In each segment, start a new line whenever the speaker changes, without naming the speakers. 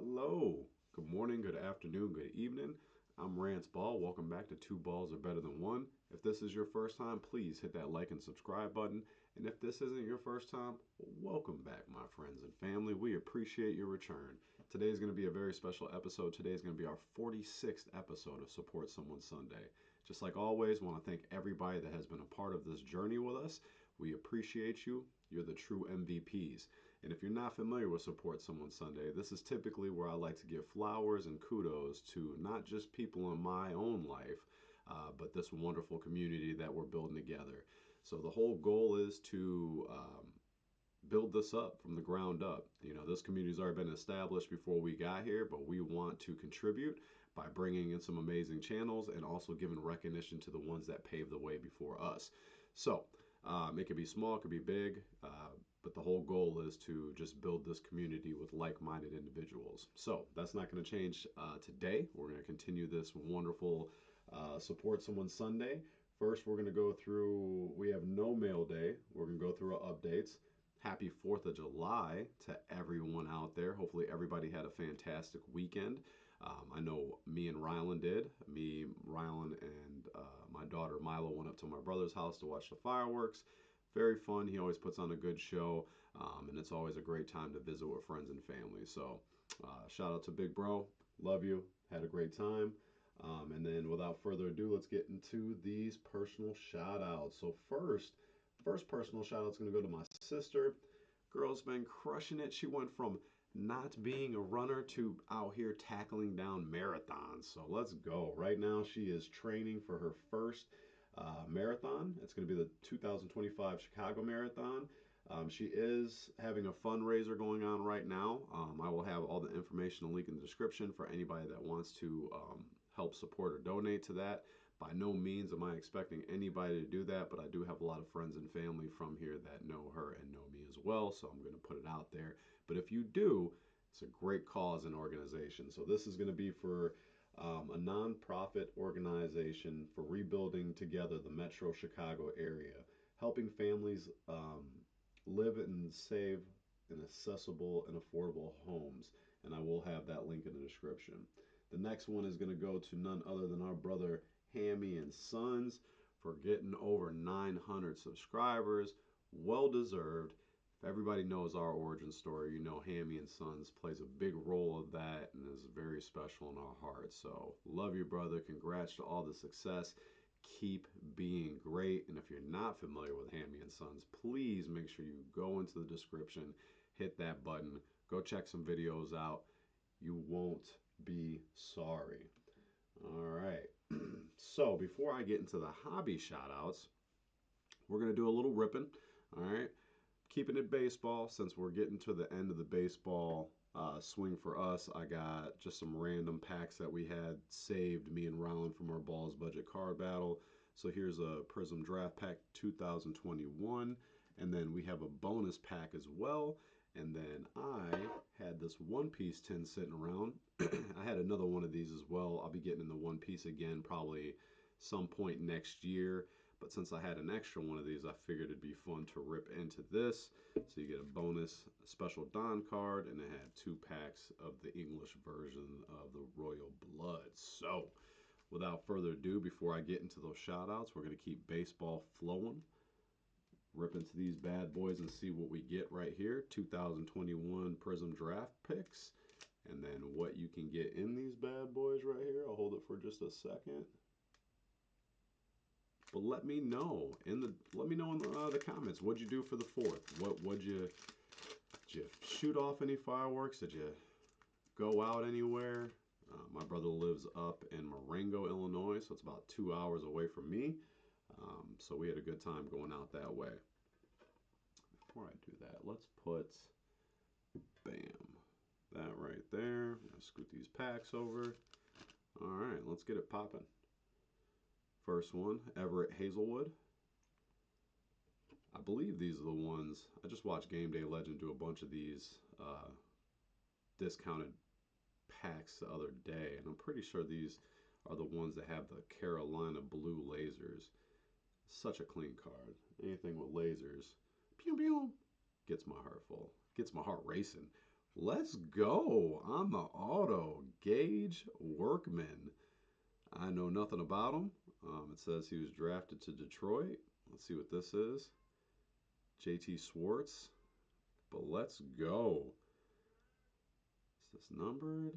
Hello, good morning, good afternoon, good evening. I'm Rance Ball. Welcome back to Two Balls Are Better Than One. If this is your first time, please hit that like and subscribe button. And if this isn't your first time, welcome back, my friends and family. We appreciate your return. Today is going to be a very special episode. Today is going to be our 46th episode of Support Somone Sunday. Just like always, I want to thank everybody that has been a part of this journey with us. We appreciate you. You're the true MVPs. And if you're not familiar with Support Somone Sunday, this is typically where I like to give flowers and kudos to not just people in my own life, but this wonderful community that we're building together. So the whole goal is to build this up from the ground up. You know, this community's already been established before we got here, but we want to contribute by bringing in some amazing channels and also giving recognition to the ones that paved the way before us. So it could be small, it could be big, but the whole goal is to just build this community with like-minded individuals. So that's not going to change today. We're going to continue this wonderful Support Someone Sunday. First, we're going to go through, we have no mail day. We're going to go through our updates. Happy 4th of July to everyone out there. Hopefully everybody had a fantastic weekend. I know me and Rylan did. Me, Rylan, and my daughter Milo went up to my brother's house to watch the fireworks. Very fun. He always puts on a good show, and it's always a great time to visit with friends and family. So shout out to Big Bro. Love you. Had a great time. And then without further ado, let's get into these personal shout outs. So first personal shout out is going to go to my sister. Girl's been crushing it. She went from not being a runner to out here tackling down marathons. So let's go. Right now, she is training for her first marathon. It's going to be the 2025 Chicago Marathon. She is having a fundraiser going on right now. I will have all the information and link in the description for anybody that wants to help support or donate to that. By no means am I expecting anybody to do that, but I do have a lot of friends and family from here that know her and know me as well, so I'm going to put it out there. But if you do, it's a great cause and organization. So this is going to be for a nonprofit organization for rebuilding together the Metro Chicago area, helping families live and save in accessible and affordable homes. And I will have that link in the description. The next one is going to go to none other than our brother Hammie and Sons for getting over 900 subscribers. Well deserved. If everybody knows our origin story, you know Hammie and Sons plays a big role of that and is very special in our hearts. So love you, brother. Congrats to all the success. Keep being great. And if you're not familiar with Hammie and Sons, please make sure you go into the description, hit that button, go check some videos out. You won't be sorry. All right. So before I get into the hobby shout outs, we're going to do a little ripping. All right. Keeping it baseball, since we're getting to the end of the baseball swing for us, I got just some random packs that we had saved, me and Rylan, from our Balls Budget card battle. So here's a Prizm Draft Pack 2021, and then we have a bonus pack as well. And then I had this One Piece tin sitting around. I had another one of these as well. I'll be getting in the One Piece again probably some point next year. But since I had an extra one of these, I figured it'd be fun to rip into this. So you get a bonus special Don card, and it had 2 packs of the English version of the Royal Blood. So without further ado, before I get into those shout outs, we're going to keep baseball flowing. Rip into these bad boys and see what we get right here. 2021 Prizm Draft Picks. And then what you can get in these bad boys right here. I'll hold it for just a second. But let me know in the comments. What'd you do for the 4th? Did you shoot off any fireworks? Did you go out anywhere? My brother lives up in Marengo, Illinois, so it's about 2 hours away from me. So we had a good time going out that way. Before I do that, let's put, bam, that right there. I'm gonna scoot these packs over. All right, let's get it popping. First one, Everett Hazelwood. I believe these are the ones. I just watched Game Day Legend do a bunch of these discounted packs the other day, and I'm pretty sure these are the ones that have the Carolina blue lasers. Such a clean card. Anything with lasers, pew pew, gets my heart full, gets my heart racing. Let's go on the auto. Gage Workman. I know nothing about him. It says he was drafted to Detroit. Let's see what this is. JT Swartz. But let's go. Is this numbered?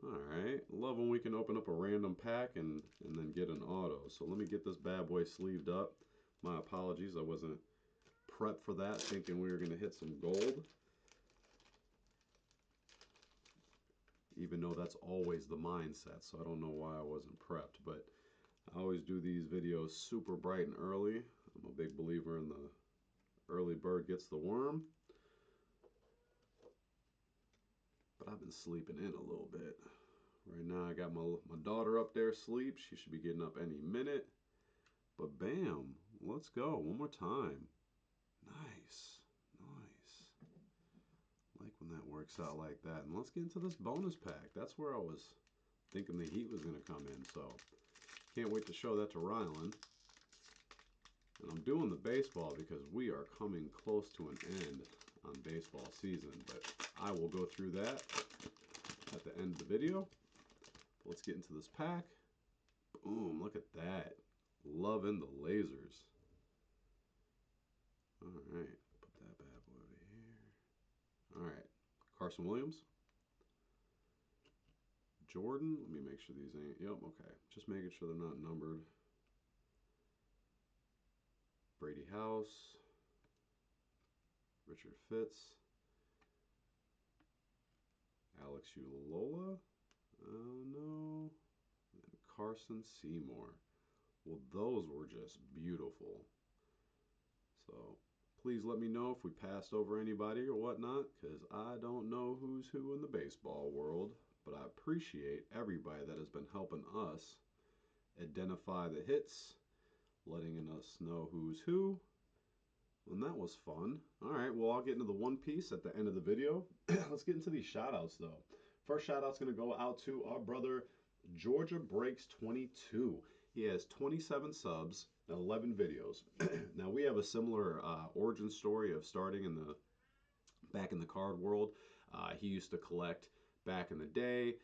Alright. Love when we can open up a random pack and then get an auto. So let me get this bad boy sleeved up. My apologies. I wasn't prepped for that, thinking we were going to hit some gold. Even though that's always the mindset, so I don't know why I wasn't prepped. But I always do these videos super bright and early. I'm a big believer in the early bird gets the worm. But I've been sleeping in a little bit. Right now I got my daughter up there asleep. She should be getting up any minute. But bam, let's go one more time. Nice, nice. Like when that works out like that. And let's get into this bonus pack. That's where I was thinking the heat was going to come in. So can't wait to show that to Rylan. And I'm doing the baseball because we are coming close to an end on baseball season. But I will go through that at the end of the video. Let's get into this pack. Boom, look at that. Loving the lasers. All right, put that bad boy over here. All right, Carson Williams. Jordan, let me make sure these ain't, yep, okay. Just making sure they're not numbered. Brady House. Richard Fitz. Alex Ulola. Oh no. And Carson Seymour. Well, those were just beautiful. So please let me know if we passed over anybody or whatnot, because I don't know who's who in the baseball world. But I appreciate everybody that has been helping us identify the hits, letting us know who's who. And that was fun. All right, well, I'll get into the One Piece at the end of the video. Let's get into these shout-outs, though. First shout-out's going to go out to our brother, Georgia Breaks 22. He has 27 subs and 11 videos. Now, we have a similar origin story of starting in the back in the card world. He used to collect back in the day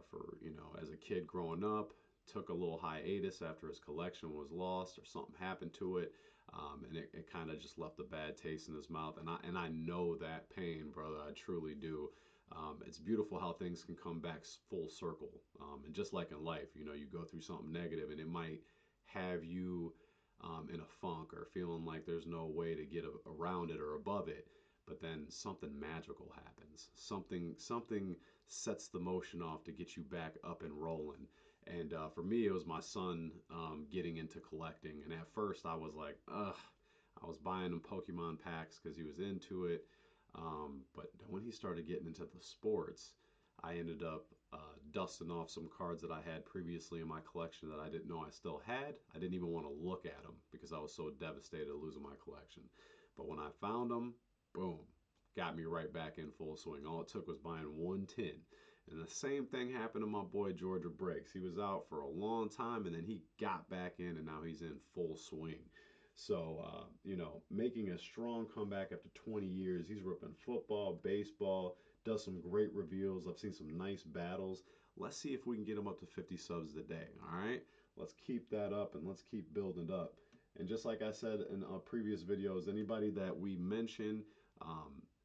for, you know, as a kid growing up. Took a little hiatus after his collection was lost or something happened to it. And it kind of just left a bad taste in his mouth. And I know that pain, brother. I truly do. It's beautiful how things can come back full circle. And just like in life, you know, you go through something negative and it might have you in a funk or feeling like there's no way to get around it or above it. But then something magical happens. Something sets the motion off to get you back up and rolling. And for me, it was my son getting into collecting. And at first, I was like, ugh. I was buying him Pokemon packs because he was into it. But when he started getting into the sports, I ended up dusting off some cards that I had previously in my collection that I didn't know I still had. I didn't even want to look at them because I was so devastated at losing my collection. But when I found them, boom, got me right back in full swing. All it took was buying one tin. And the same thing happened to my boy Georgia Breaks. He was out for a long time and then he got back in and now he's in full swing. So, you know, making a strong comeback after 20 years. He's ripping football, baseball, does some great reveals. I've seen some nice battles. Let's see if we can get him up to 50 subs today, all right? Let's keep that up and let's keep building it up. And just like I said in previous videos, anybody that we mention,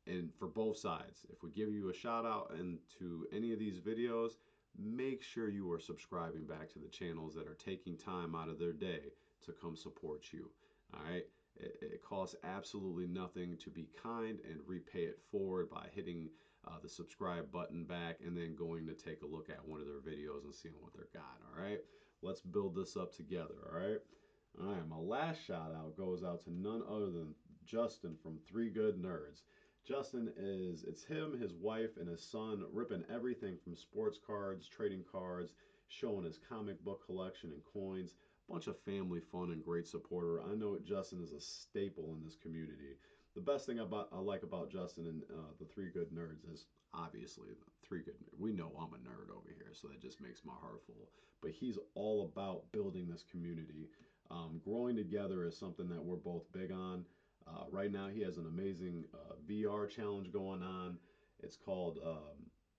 and for both sides, if we give you a shout out into any of these videos, make sure you are subscribing back to the channels that are taking time out of their day to come support you. All right. It costs absolutely nothing to be kind and repay it forward by hitting the subscribe button back and then going to take a look at one of their videos and seeing what they're got. All right. Let's build this up together. All right. All right. My last shout out goes out to none other than Justin from Three Good Nerds. Justin it's him, his wife, and his son ripping everything from sports cards, trading cards, showing his comic book collection and coins. Bunch of family fun and great supporter. I know Justin is a staple in this community. The best thing I like about Justin and the Three Good Nerds is obviously the Three Good. We know I'm a nerd over here, so that just makes my heart full. But he's all about building this community. Growing together is something that we're both big on. Right now, he has an amazing VR challenge going on. It's called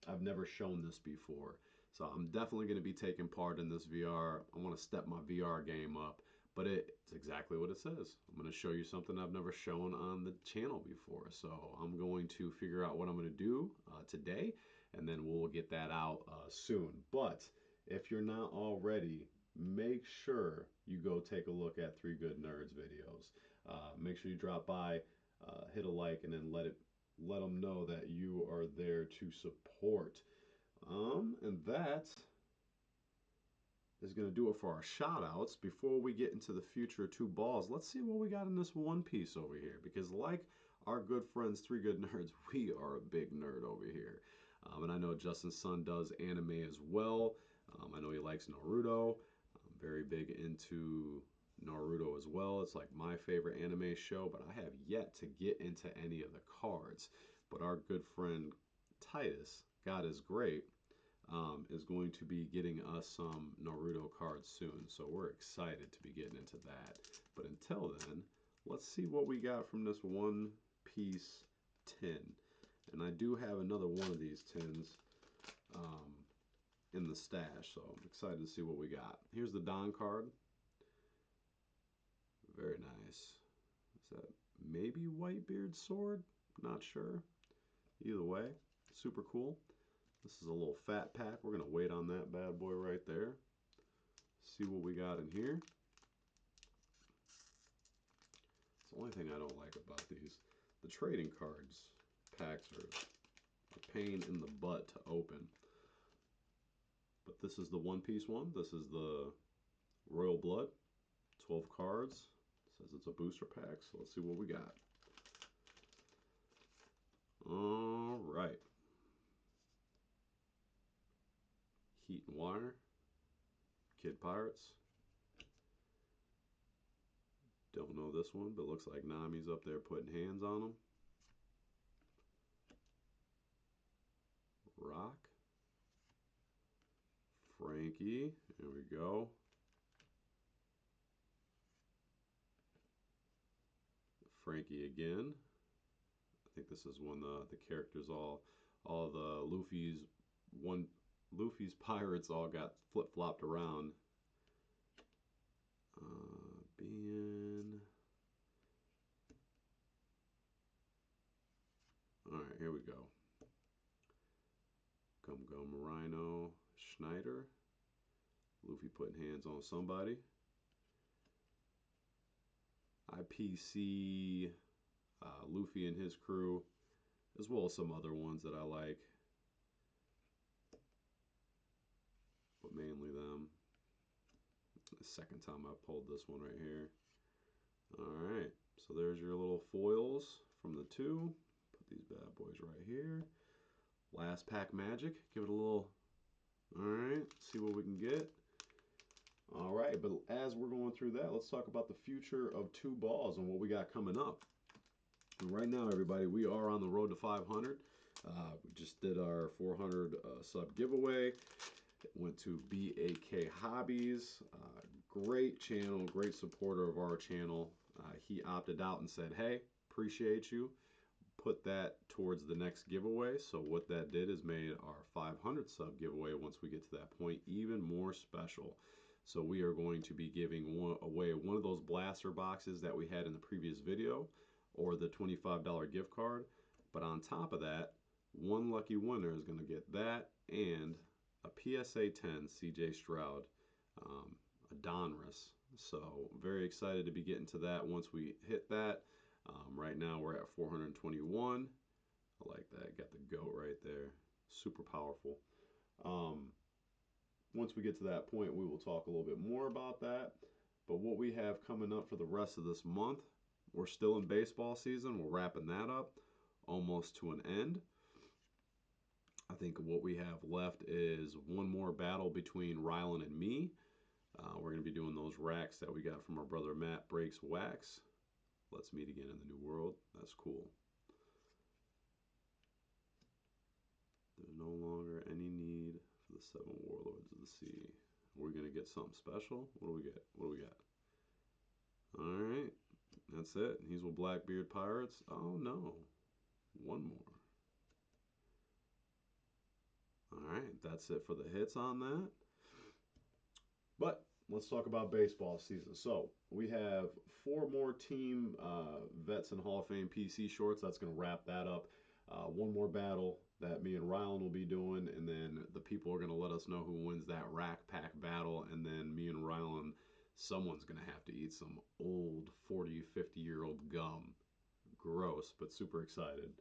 I've Never Shown This Before. So I'm definitely going to be taking part in this VR. I want to step my VR game up, but it's exactly what it says. I'm going to show you something I've never shown on the channel before. So I'm going to figure out what I'm going to do today, and then we'll get that out soon. But if you're not already, make sure you go take a look at Three Good Nerds videos. Make sure you drop by, hit a like, and then let them know that you are there to support. And that is going to do it for our shout outs. Before we get into the future two balls, let's see what we got in this one piece over here. Because like our good friends, Three Good Nerds, we are a big nerd over here. And I know Justin's son does anime as well. I know he likes Naruto. I'm very big into Naruto as well. It's like my favorite anime show, but I have yet to get into any of the cards. But our good friend Titus, God is great, is going to be getting us some Naruto cards soon. So we're excited to be getting into that. But until then, let's see what we got from this one piece tin. And I do have another one of these tins in the stash, so I'm excited to see what we got. Here's the Don card. Very nice. Is that maybe Whitebeard's sword? Not sure. Either way, super cool. This is a little fat pack. We're going to wait on that bad boy right there. See what we got in here. It's the only thing I don't like about these. The trading cards packs are a pain in the butt to open. But this is the One Piece one. This is the Royal Blood. 12 cards. It says it's a booster pack, so let's see what we got. All right. Heat and Wire. Kid Pirates. Don't know this one, but looks like Nami's up there putting hands on them. Rock. Frankie. There we go. Frankie again. I think this is when the characters all the Luffy's pirates all got flip-flopped around. Being all right, here we go. Gum Gum Rhino Schneider. Luffy putting hands on somebody. IPC Luffy and his crew, as well as some other ones that I like, but mainly them. The second time I pulled this one right here. Alright, so there's your little foils from the two. Put these bad boys right here. Last pack magic. Give it a little. Alright, see what we can get. Alright, but as we're going through that, let's talk about the future of two balls and what we got coming up. And right now, everybody, we are on the road to 500. We just did our 400 sub giveaway. It went to BAK Hobbies. Great channel, great supporter of our channel. He opted out and said, hey, appreciate you. Put that towards the next giveaway. So what that did is made our 500 sub giveaway, once we get to that point, even more special. So we are going to be giving away one of those blaster boxes that we had in the previous video, or the $25 gift card. But on top of that, one lucky winner is going to get that and a PSA 10 CJ Stroud, a Donruss. So very excited to be getting to that once we hit that. Right now we're at 421. I like that. Got the goat right there. Super powerful. Once we get to that point, we will talk a little bit more about that. But what we have coming up for the rest of this month, we're still in baseball season. We're wrapping that up almost to an end. I think what we have left is one more battle between Rylan and me. We're going to be doing those racks that we got from our brother Matt Breaks Wax. Let's meet again in the new world. That's cool. There's no longer any need for the 7 Warlords of the Sea. We're going to get something special. What do we get? What do we got? All right. That's it. He's with Blackbeard Pirates. Oh no. One more. Alright, that's it for the hits on that. But let's talk about baseball season. So we have four more team vets and Hall of Fame PC shorts. That's going to wrap that up. One more battle that me and Rylan will be doing, and then the people are going to let us know who wins that rack pack battle, and then me and Rylan, someone's going to have to eat some old 40, 50-year-old gum. Gross, but super excited.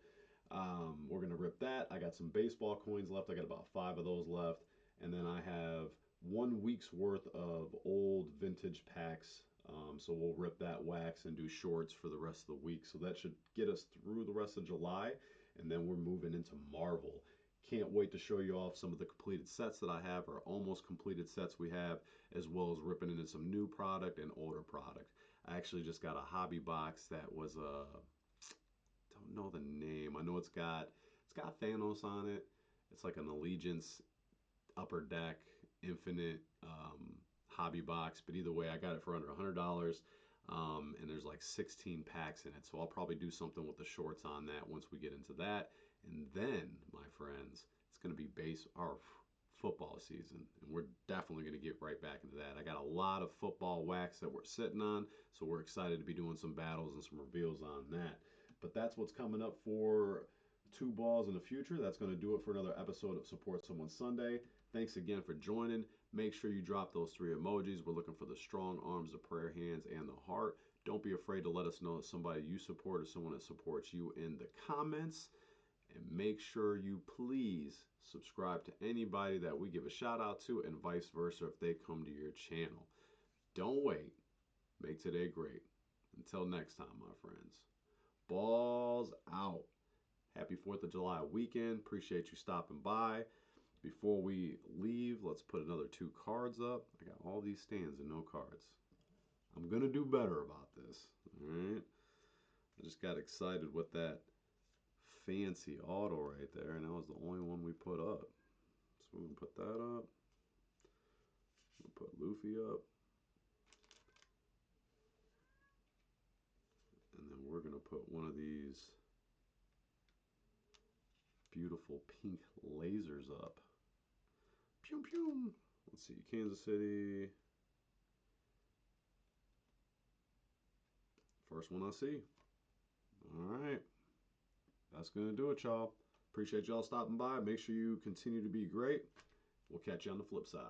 We're going to rip that. I got some baseball coins left. I got about 5 of those left. And then I have 1 week's worth of old vintage packs. So we'll rip that wax and do shorts for the rest of the week. So that should get us through the rest of July. And then we're moving into Marvel. Can't wait to show you off some of the completed sets that I have, or almost completed sets we have, as well as ripping into some new product and older product. I actually just got a hobby box that was don't know the name. I know it's got Thanos on it. It's like an Allegiance Upper Deck Infinite hobby box, but either way, I got it for under $100. And there's like 16 packs in it, so I'll probably do something with the shorts on that once we get into that. And then, my friends, it's going to be our football season, and we're definitely going to get right back into that. I got a lot of football wax that we're sitting on, so we're excited to be doing some battles and some reveals on that. But that's what's coming up for Two Balls in the future. That's going to do it for another episode of Support Somone Sunday. Thanks again for joining. Make sure you drop those 3 emojis. We're looking for the strong arms, the prayer hands, and the heart. Don't be afraid to let us know somebody you support or someone that supports you in the comments. And make sure you please subscribe to anybody that we give a shout out to, and vice versa if they come to your channel. Don't wait. Make today great. Until next time, my friends. Balls out. Happy 4th of July weekend. Appreciate you stopping by. Before we leave, let's put another 2 cards up. I got all these stands and no cards. I'm going to do better about this. All right. I just got excited with that fancy auto right there, and that was the only one we put up. So we're going to put that up. We'll put Luffy up. And then we're going to put one of these beautiful pink lasers up. Pew pew. Let's see, Kansas City. First one I see. All right. That's going to do it, y'all. Appreciate y'all stopping by. Make sure you continue to be great. We'll catch you on the flip side.